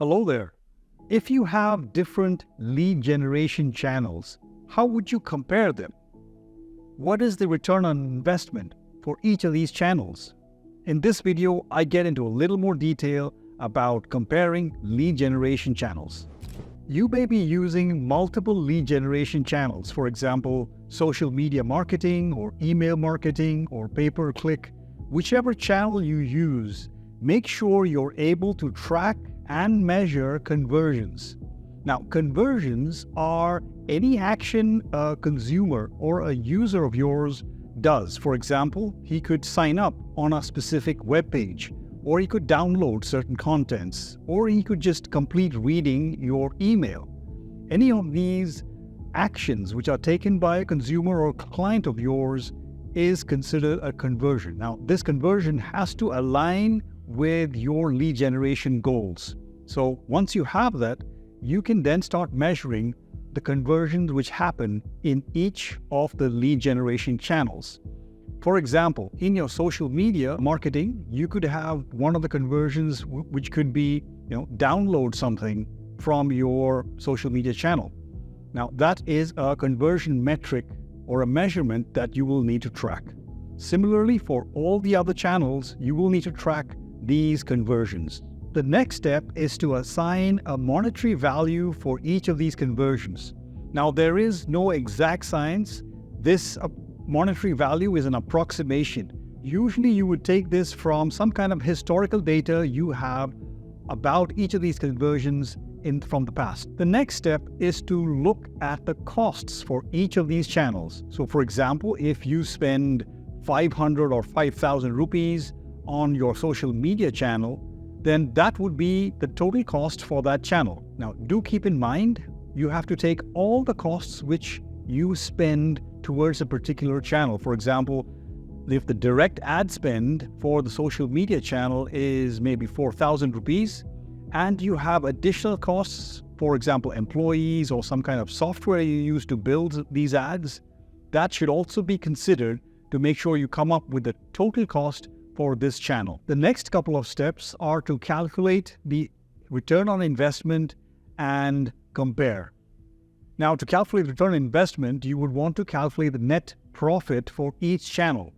Hello there. If you have different lead generation channels, how would you compare them? What is the return on investment for each of these channels? In this video, I get into a little more detail about comparing lead generation channels. You may be using multiple lead generation channels, for example, social media marketing or email marketing or pay-per-click. Whichever channel you use, make sure you're able to track and measure conversions. Now, conversions are any action a consumer or a user of yours does. For example, he could sign up on a specific web page, or he could download certain contents, or he could just complete reading your email. Any of these actions which are taken by a consumer or client of yours is considered a conversion. Now, this conversion has to align with your lead generation goals. So once you have that, you can then start measuring the conversions which happen in each of the lead generation channels. For example, in your social media marketing, you could have one of the conversions which could be, download something from your social media channel. Now, that is a conversion metric or a measurement that you will need to track. Similarly, for all the other channels, you will need to track these conversions. The next step is to assign a monetary value for each of these conversions. Now, there is no exact science. This monetary value is an approximation. Usually you would take this from some kind of historical data you have about each of these conversions from the past. The next step is to look at the costs for each of these channels. So for example, if you spend 500 or 5,000 rupees on your social media channel, then that would be the total cost for that channel. Now, do keep in mind, you have to take all the costs which you spend towards a particular channel. For example, if the direct ad spend for the social media channel is maybe 4,000 rupees, and you have additional costs, for example, employees or some kind of software you use to build these ads, that should also be considered to make sure you come up with the total cost for this channel. The next couple of steps are to calculate the return on investment and compare. Now, to calculate return on investment, you would want to calculate the net profit for each channel,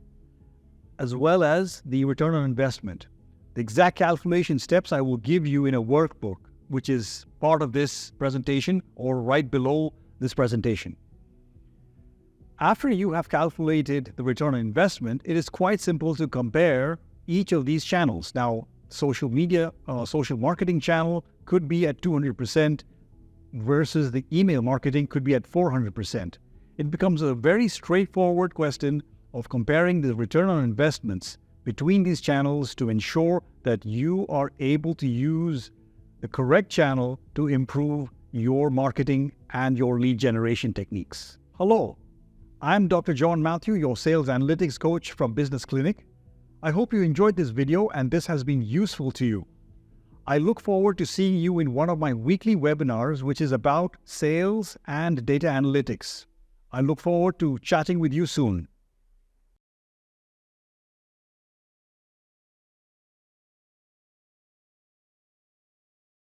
as well as the return on investment. The exact calculation steps I will give you in a workbook, which is part of this presentation or right below this presentation. After you have calculated the return on investment, it is quite simple to compare each of these channels. Now, social media, social marketing channel could be at 200%, versus the email marketing could be at 400%. It becomes a very straightforward question of comparing the return on investments between these channels to ensure that you are able to use the correct channel to improve your marketing and your lead generation techniques. Hello, I'm Dr. John Matthew, your sales analytics coach from Business Clinic. I hope you enjoyed this video and this has been useful to you. I look forward to seeing you in one of my weekly webinars, which is about sales and data analytics. I look forward to chatting with you soon.